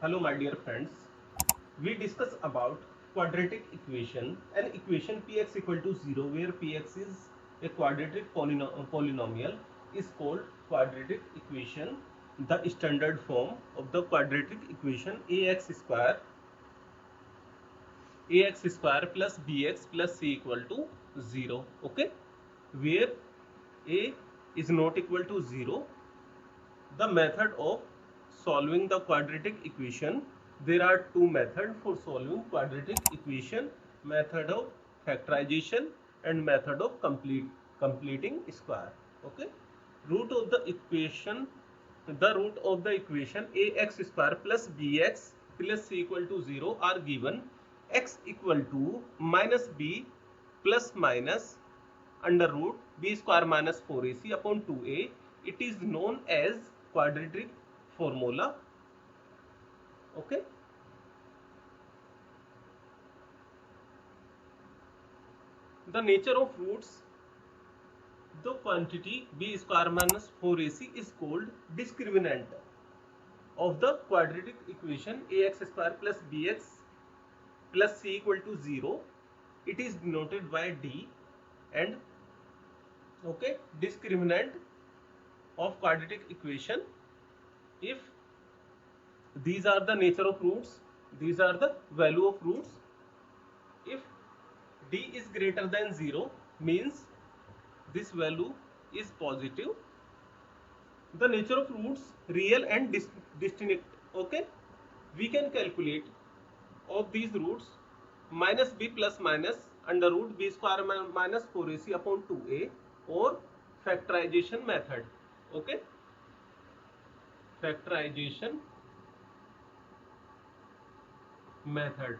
Hello my dear friends, we discuss about quadratic equation. An equation px equal to 0 where px is a quadratic polynomial is called quadratic equation. The standard form of the quadratic equation ax square plus bx plus c equal to 0. Okay, where a is not equal to 0. The method of solving the quadratic equation. There are two methods for solving quadratic equation: method of factorization and method of completing square. Okay, root of the equation. The root of the equation ax square plus bx plus c equal to 0 are given. X equal to minus b plus minus under root b square minus 4ac upon 2a. It is known as quadratic formula. Okay, the nature of roots. The quantity b square minus 4ac is called discriminant of the quadratic equation ax square plus bx plus c equal to 0. It is denoted by d. And okay, discriminant of quadratic equation. If these are the nature of roots, these are the value of roots. If d is greater than 0 means this value is positive. The nature of roots, real and distinct. Okay, we can calculate of these roots minus b plus minus under root b square minus 4ac upon 2a or factorization method. Okay, factorization method.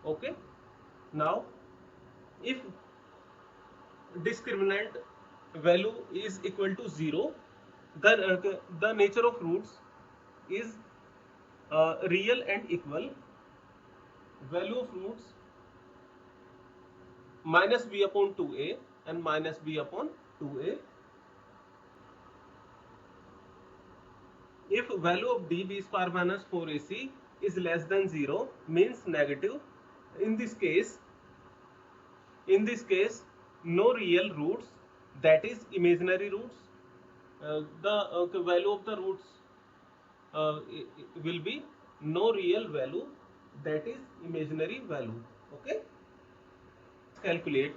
Okay, now if discriminant value is equal to 0, the nature of roots is real and equal. Value of roots minus b upon 2a and minus b upon 2a. If value of d b square minus 4ac is less than 0 means negative. In this case, no real roots, that is imaginary roots. The value of the roots will be no real value, that is imaginary value. Okay, calculate.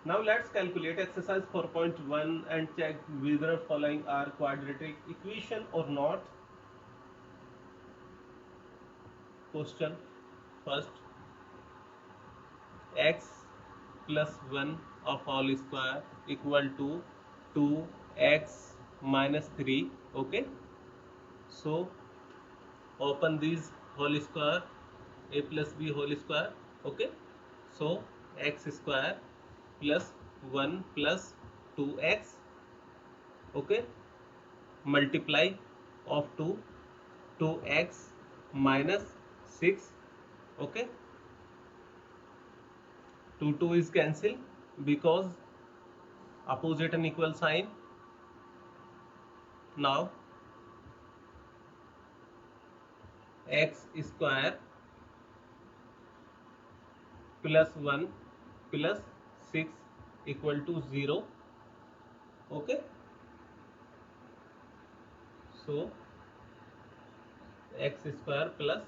Now let's calculate exercise 4.1 and check whether following are quadratic equation or not. Question first: x plus 1 of whole square equal to 2x minus 3. Okay, so open these whole square, a plus b whole square. Okay, so x square plus 1 plus 2x. Okay, multiply of 2x minus 6. Okay, 2 is cancelled because opposite and equal sign. Now x square plus 1 plus 6 equal to 0. Okay, so x square plus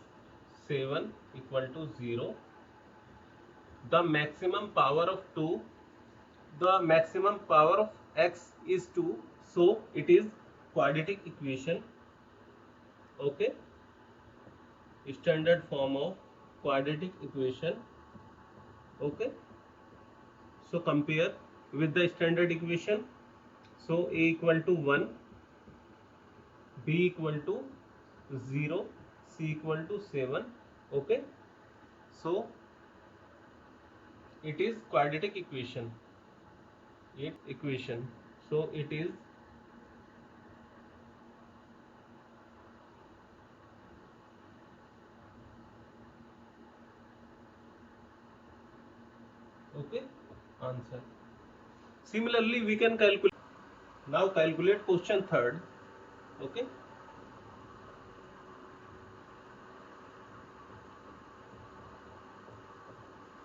7 equal to 0. The maximum power of 2, the maximum power of x is 2, so it is quadratic equation. Okay, standard form of quadratic equation. Okay, so compare with the standard equation. So a equal to 1, b equal to 0, c equal to 7. Okay, so it is quadratic equation. So it is okay answer. Similarly, we can calculate Now calculate question third. Okay.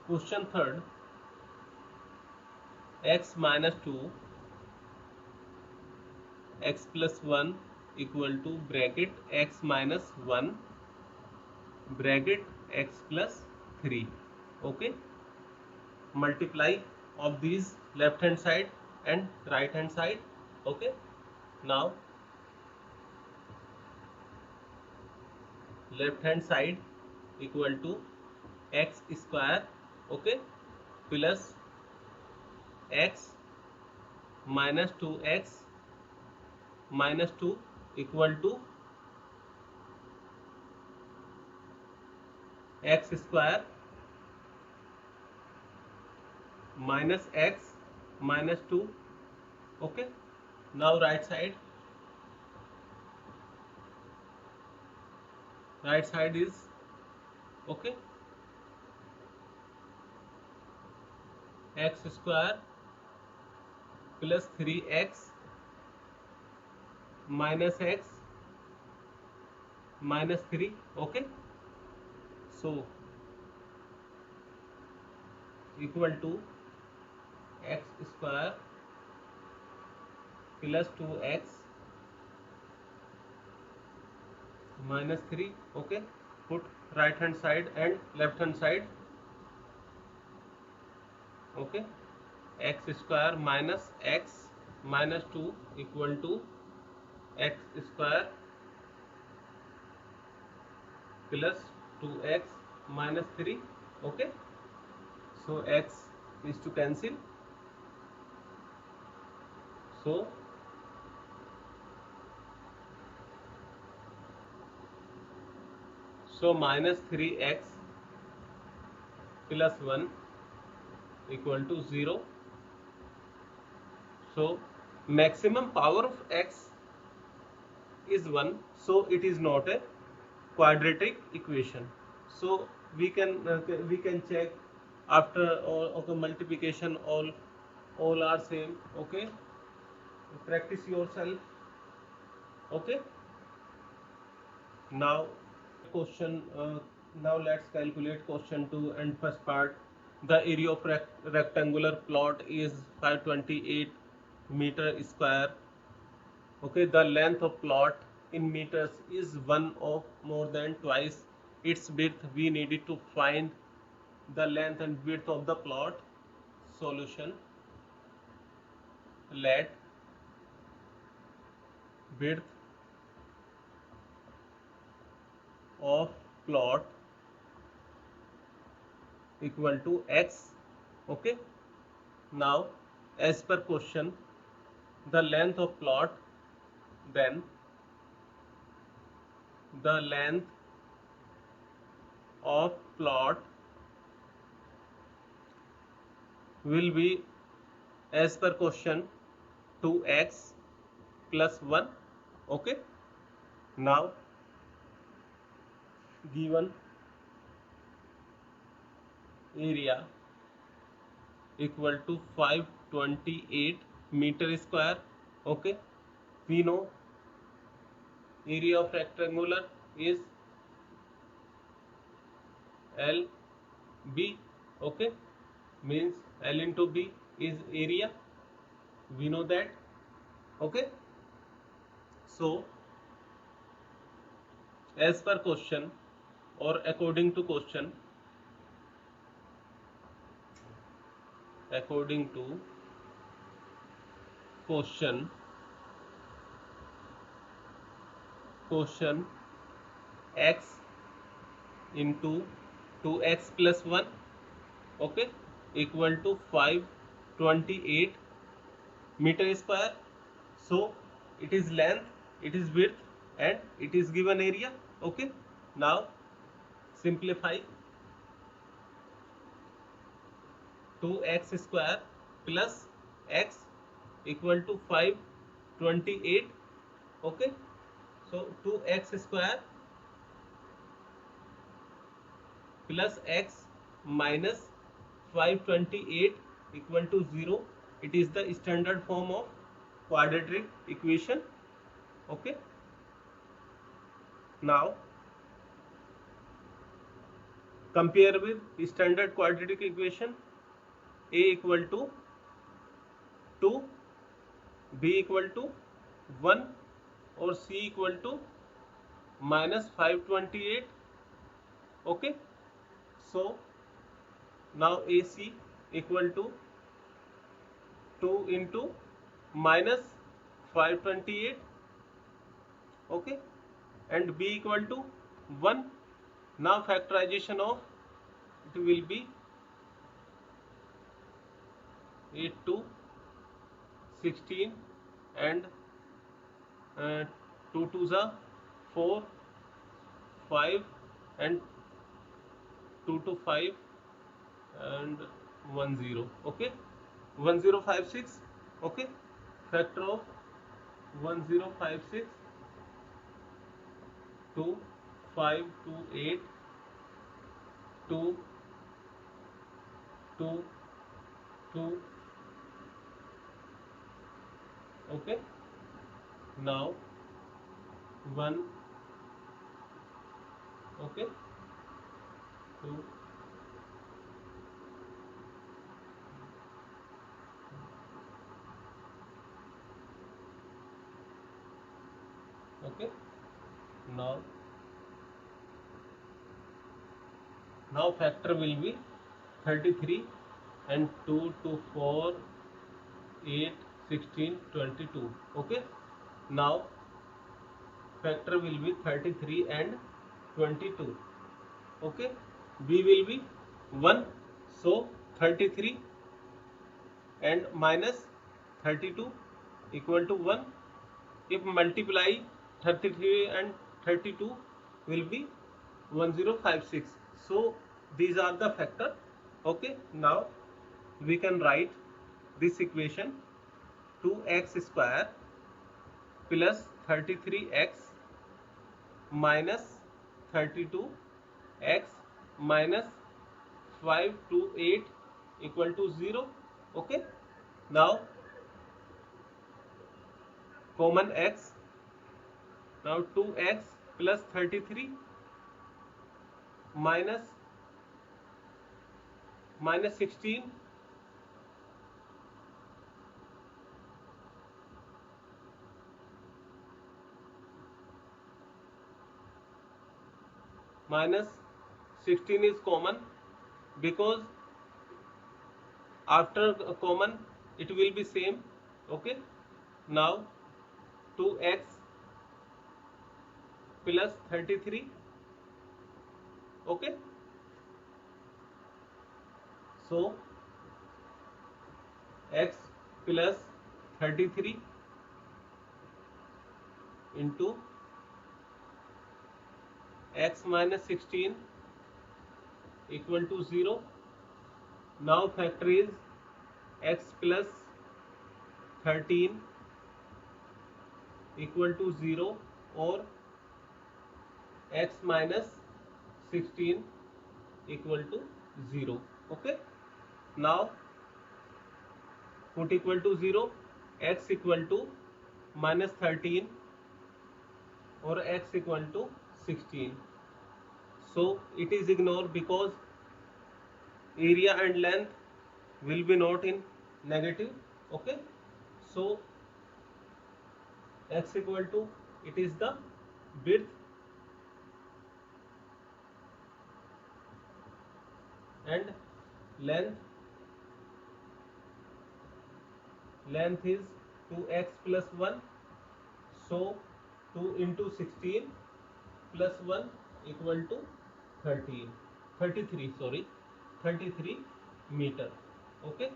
Question third. X minus 2 x plus 1 equal to bracket x minus 1 bracket x plus 3. Okay. Multiply of these left hand side and right hand side. Okay. Now left hand side equal to x square, okay, plus x minus 2x minus 2 equal to x square minus x minus 2. Okay. Now right side is okay, x square plus 3x minus x minus 3. Okay. So equal to x square plus 2x minus 3. Okay. Put right hand side and left hand side. Okay. X square minus x minus 2 equal to x square plus 2x minus 3. Okay. So x is to cancel. So minus 3x plus 1 equal to 0. So maximum power of x is 1, so it is not a quadratic equation. So we can check after all okay, multiplication all are same. Okay. Practice yourself. Okay. Now question now let's calculate question 2 and first part. The area of rectangular plot is 528 meter square. Okay. The length of plot in meters is 1 or more than twice its width. We needed to find the length and width of the plot. Solution. Let width of plot equal to x. Okay. Now as per question, the length of plot, then the length of plot will be as per question 2x plus 1. Okay. Now given area equal to 528 meter square. Okay. We know area of rectangular is LB. Okay. Means L into B is area. We know that. Okay. So as per question or according to question, question x into 2x plus 1, okay, equal to 528 meter square. So it is length, it is width, and it is given area. Okay. Now simplify. 2x square plus x equal to 528. Okay. So 2x square plus x minus 528 equal to 0. It is the standard form of quadratic equation. Okay, now compare with standard quadratic equation. A equal to 2, B equal to 1 or C equal to minus 528. Okay, so now AC equal to 2 into minus 528. Okay, and B equal to 1. Now factorization of it will be 8 to 16 and 2 to the 4, 5 and 2 to 5 and 1 0. Okay, 1056. Okay, factor of 1056 to 5 to 8 to 2 2. Okay, now 1. Okay, 2. Okay, now factor will be 33 and 2 to 4, 8, 16, 22. Okay, now factor will be 33 and 22. Okay, B will be 1, so 33 and minus 32 equal to 1. If multiply 33 and 32 will be 1056. So these are the factor. Okay, now we can write this equation: 2x square plus 33x minus 32x minus 5 to 8 equal to 0. Okay, now common x. Now 2x plus 33 minus 16 minus 16 is common, because after a common it will be same. Okay, now 2x plus 33. Okay, so x plus 33 into x minus 16 equal to 0. Now factor is x plus 13 equal to 0 or x minus 16 equal to 0. Okay, now put equal to 0, x equal to minus 13 or x equal to 16. So it is ignored because area and length will be not in negative. Okay, so x equal to, it is the width and length is 2x plus 1, so 2 into 16 plus 1 equal to 33 meter. Okay,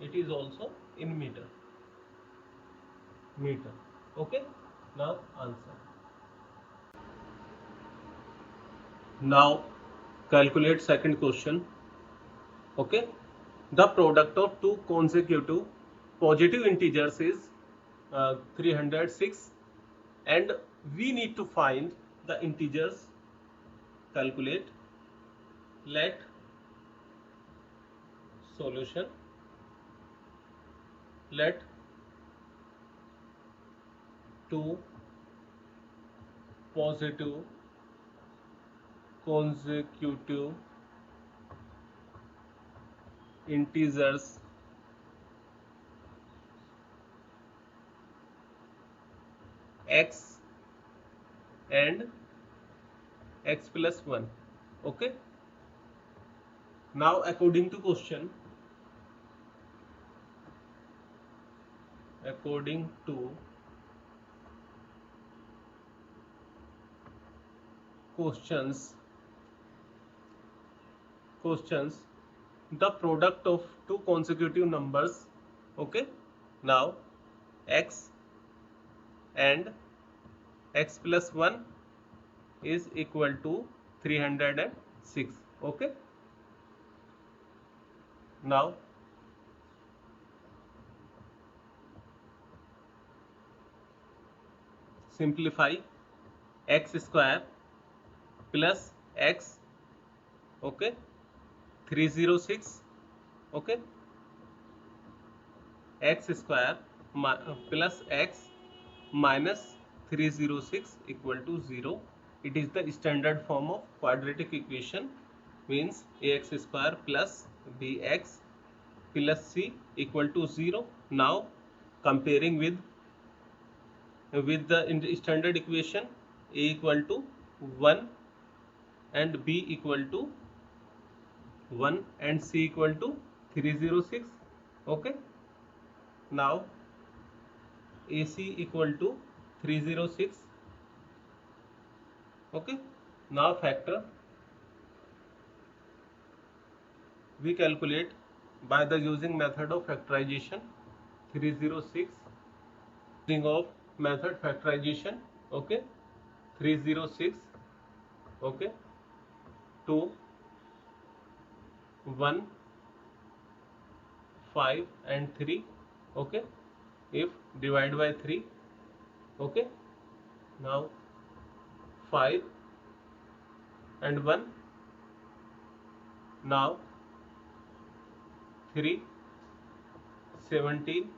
it is also in meter. Okay, now answer. Now calculate second question. Okay, the product of two consecutive positive integers is 306, and we need to find the integers. Calculate. Let solution. Let two positive consecutive integers x and x plus 1. Okay, now according to questions, questions the product of two consecutive numbers, okay, now x and x plus 1 is equal to 306. Okay, now simplify x square plus x, okay, 306, okay, x square plus x minus 306 equal to 0. It is the standard form of quadratic equation, means ax square plus bx plus c equal to 0. Now comparing with the standard equation, a equal to 1 and b equal to 1 and c equal to 306. Okay, now AC equal to 306. Okay, now factor we calculate by the using method of factorization 306, using of method factorization, okay, 306, okay, 2 1 5 and 3, okay, if divide by 3, okay, now 5 and 1, now 3 17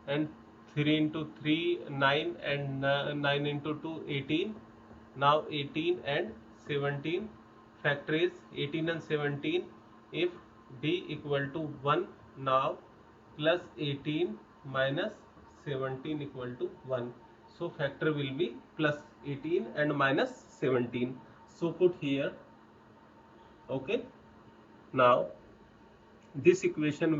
and 3 into 3 9 and 9 into 2 18. Now 18 and 17 factor is 18 and 17. If d equal to 1, now plus 18 minus 17 equal to 1. So factor will be plus 18 and minus 17. So put here. Okay, now this equation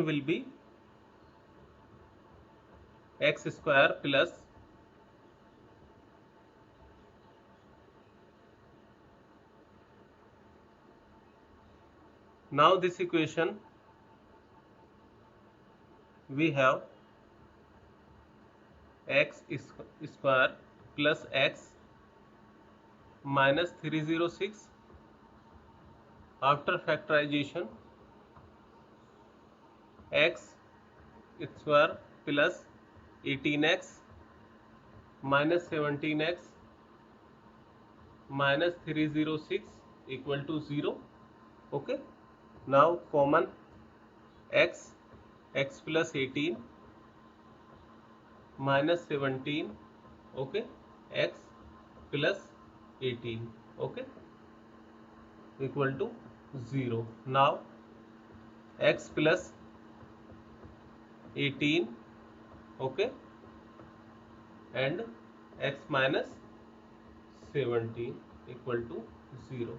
will be x square plus now this equation we have x square plus x minus 306 after factorization, x square plus 18x minus 17x minus 306 equal to 0. Okay, now common x plus 18 minus 17, okay, x plus 18, okay, equal to 0. Now x plus 18, okay, and x minus 17 equal to 0.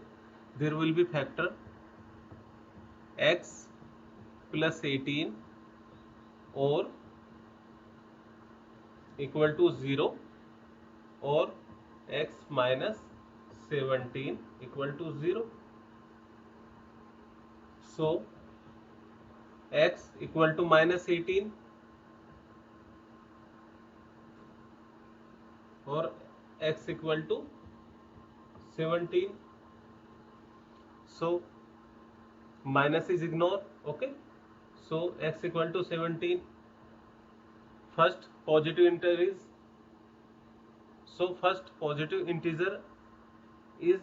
There will be factor x plus 18 or equal to 0 or x minus 17 equal to 0. So x equal to minus 18 or x equal to 17. So minus is ignored. Okay, so x equal to 17. First positive integer is So first positive integer is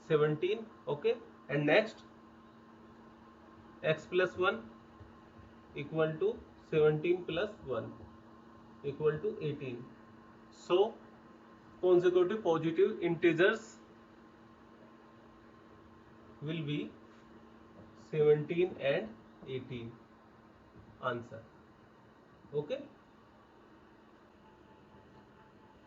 17. Okay, and next x plus 1 equal to 17 plus 1 equal to 18. So consecutive positive integers will be 17 and 18. Answer. Okay.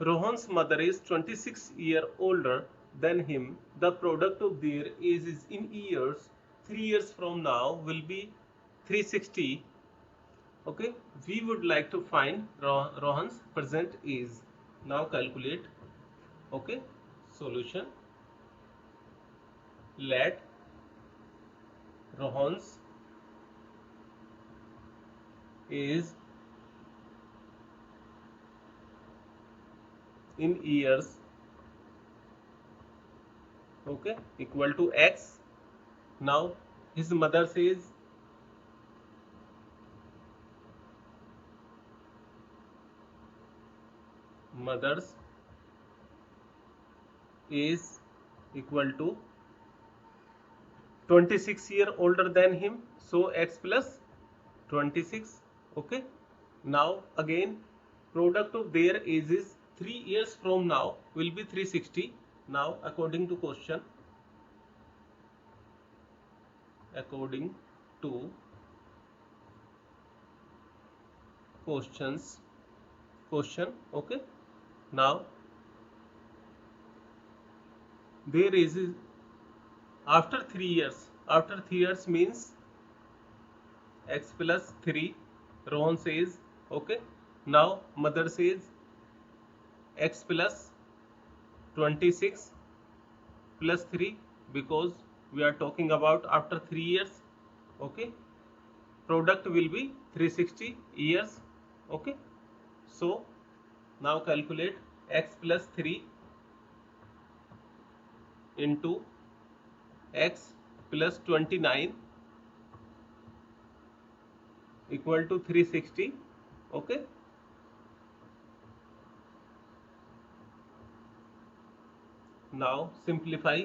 Rohan's mother is 26 years older than him. The product of their ages in years, 3 years from now will be 360. Okay, we would like to find Rohan's present age. Now calculate. Okay, solution. Let Rohan's age in years, okay, equal to x. Now his mother says mother's is equal to 26 years older than him, so x plus 26. Okay, now again product of their ages 3 years from now will be 360. Now according to question, according to question, okay, now there is after 3 years, after 3 years means x plus 3, Rohan says. Okay, now mother says x plus 26 plus 3, because we are talking about after 3 years. Okay, product will be 360 years. Okay, so now calculate x plus 3 into x plus 29 equal to 360. Okay, now simplify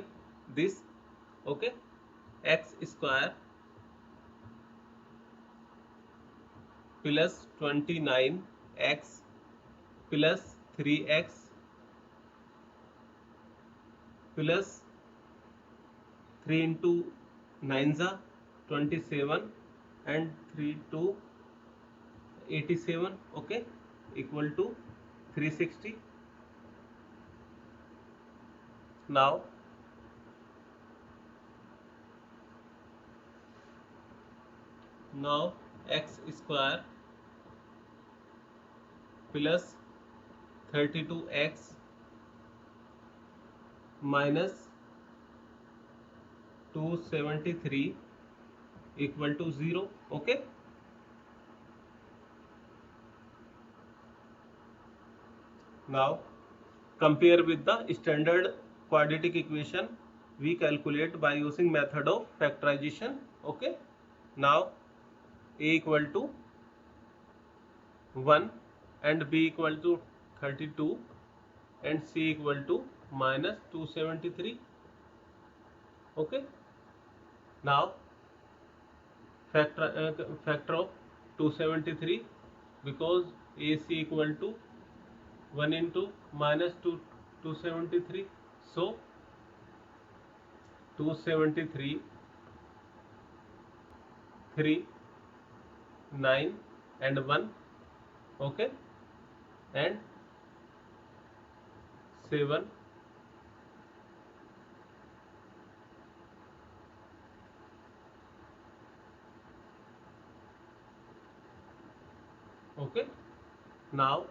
this. Okay, x square plus 29x plus 3x plus 3 into 9 is 27 and 3 to 87. Okay, equal to 360. Now x square plus 32x minus 273 equal to 0. Okay, now compare with the standard quadratic equation. We calculate by using method of factorization. Okay, now a equal to 1 and b equal to 32 and c equal to minus 273. Okay, now factor of 273, because ac equal to 1 into minus 273, so 273 3 9 and 1. Okay, and 7. Okay, now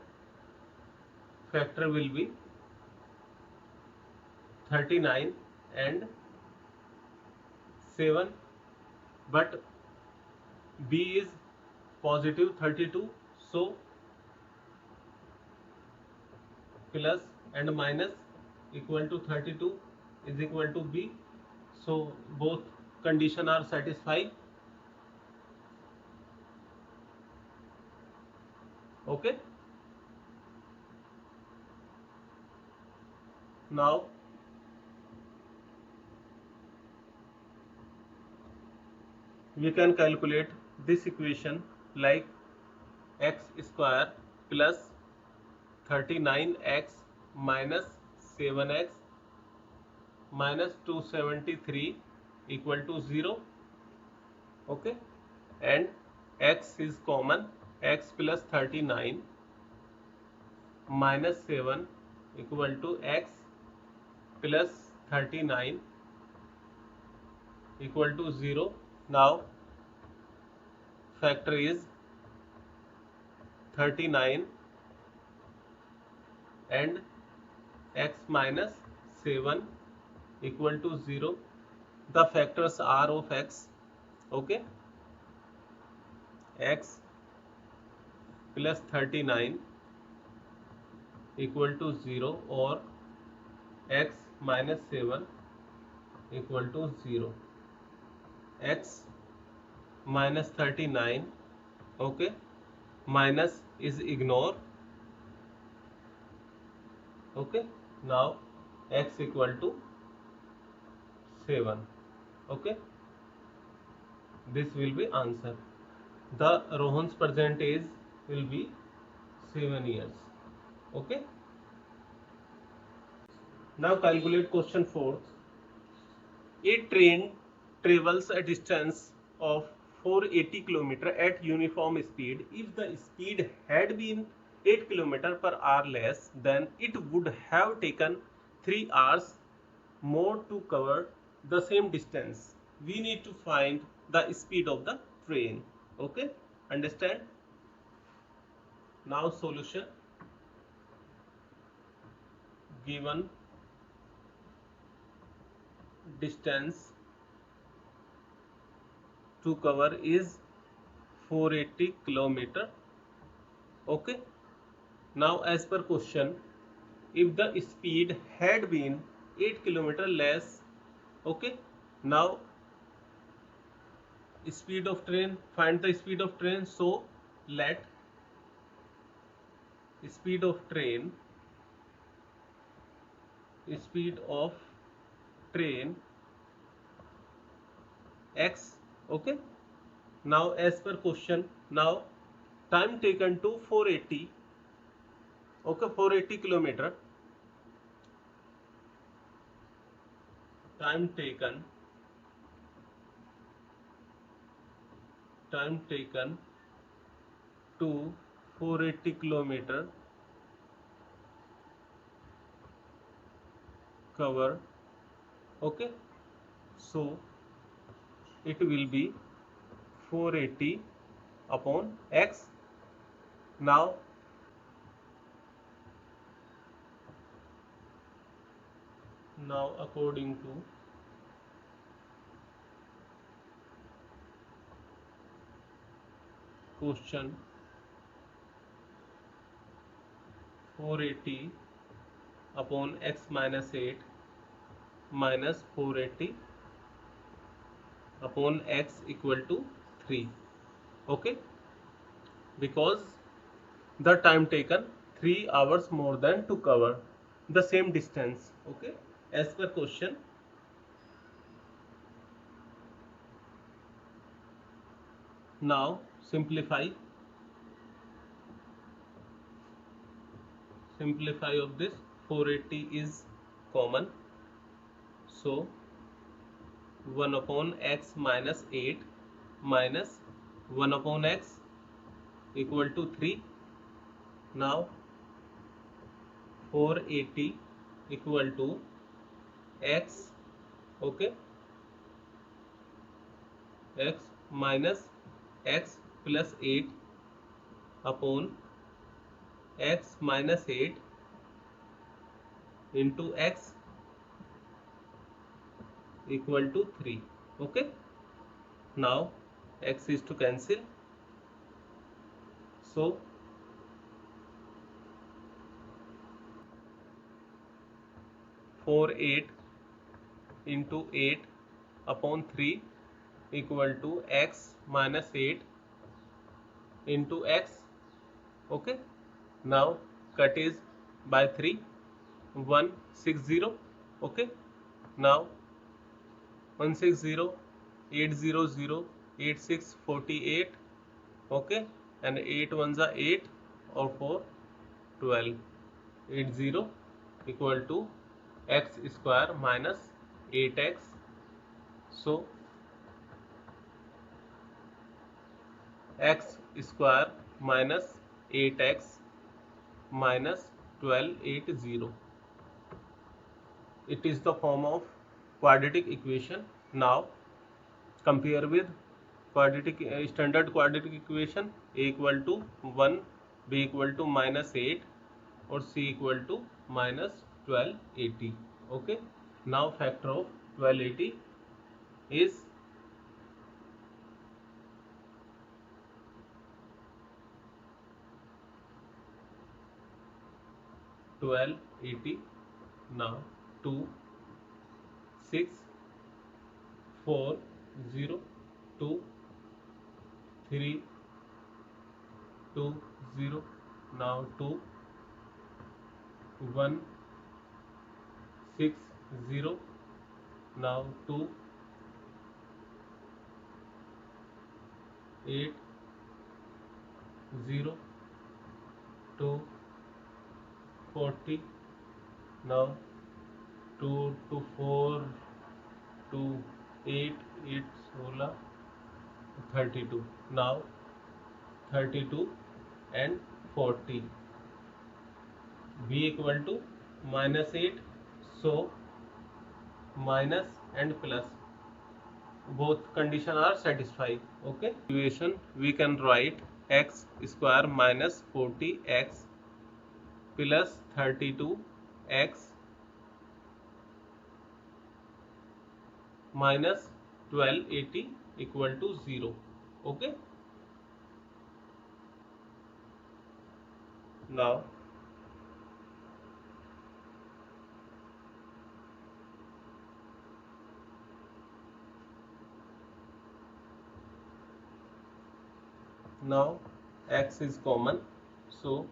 factor will be 39 and 7, but b is positive 32, so plus and minus equal to 32 is equal to b, so both condition are satisfied. Okay, Now we can calculate this equation like x square plus 39x minus 7x minus 273 equal to 0. Okay, and x is common, x plus 39 minus 7 equal to x plus 39 equal to 0. Now factor is 39 and x minus 7 equal to 0. The factors are of x. Okay, x plus 39 equal to 0 or x minus 7 equal to 0. X minus 39, okay, minus is ignore. Okay, now x equal to 7. Okay, this will be answer. The Rohan's present age will be 7 years. Okay, now calculate question 4. A train travels a distance of 480 km at uniform speed. If the speed had been 8 km per hour less, then it would have taken 3 hours more to cover the same distance. We need to find the speed of the train. Okay, understand? Now solution. Given distance to cover is 480 km. Okay, now as per question, if the speed had been 8 km less, okay, now speed of train, find the speed of train. So let speed of train x. Okay, now as per question, now time taken to 480, okay, 480 km, time taken to 480 km cover. Okay, so it will be 480 upon x. Now according to question, 480 upon x minus 8 minus 480 upon x equal to 3. Okay, because the time taken 3 hours more than to cover the same distance. Okay, as per question. Now simplify of this. 480 is common, so 1 upon x minus 8 minus 1 upon x equal to 3. Now 480 equal to x, okay, x minus x plus 8 upon x minus 8 into x equal to 3. Okay, now x is to cancel, so 48 into 8 upon 3 equal to x minus 8 into x. Okay, now cut is by 3. 160. Okay, now 160, 800, 8648. Okay, and 8 ones are 8 or 4, 12. 80 equal to x square minus 8x. So x square minus 8x minus 1280. It is the form of quadratic equation. Now compare with quadratic standard quadratic equation. A equal to 1, b equal to minus 8, or c equal to minus 1280. Okay, now factor of 1280 is 1280. Now 2, 6, 4, 0, 2, 3, 2, 0. Now 2, 1, 6, 0. Now 2, 8, 0, 2, 40. Now 2 to 4 to 8, 8 16, 32. Now 32 and 40. B equal to minus 8. So minus and plus, both condition are satisfied. Okay, equation we can write x square minus 40x plus 32x minus 1280 equal to 0. Okay, now x is common, so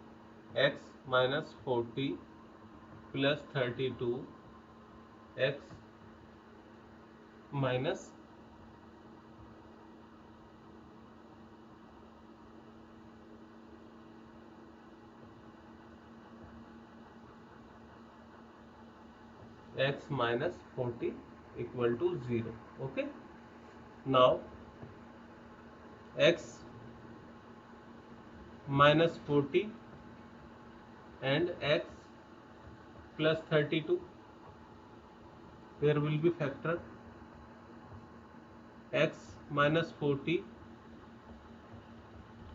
x minus 40 plus 32 x minus x minus 40 equal to 0. Okay, now x minus 40 and x plus 32, there will be factor x minus 40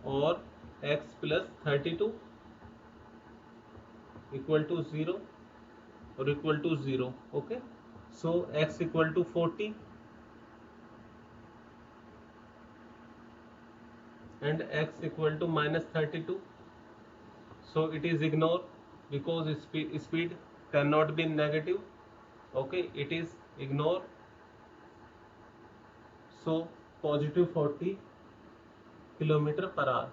or x plus 32 equal to 0 or equal to 0. Okay, so x equal to 40 and x equal to minus 32, so it is ignored because speed cannot be negative. Okay, it is ignored, so positive 40 kilometer per hour.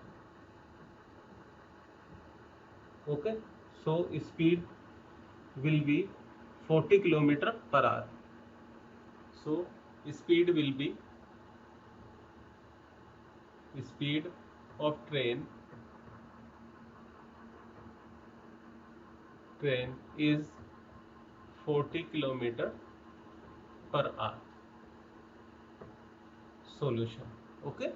Okay, so speed will be 40 kilometer per hour. So speed will be, speed of train is 40 kilometer per hour. Solution. Okay.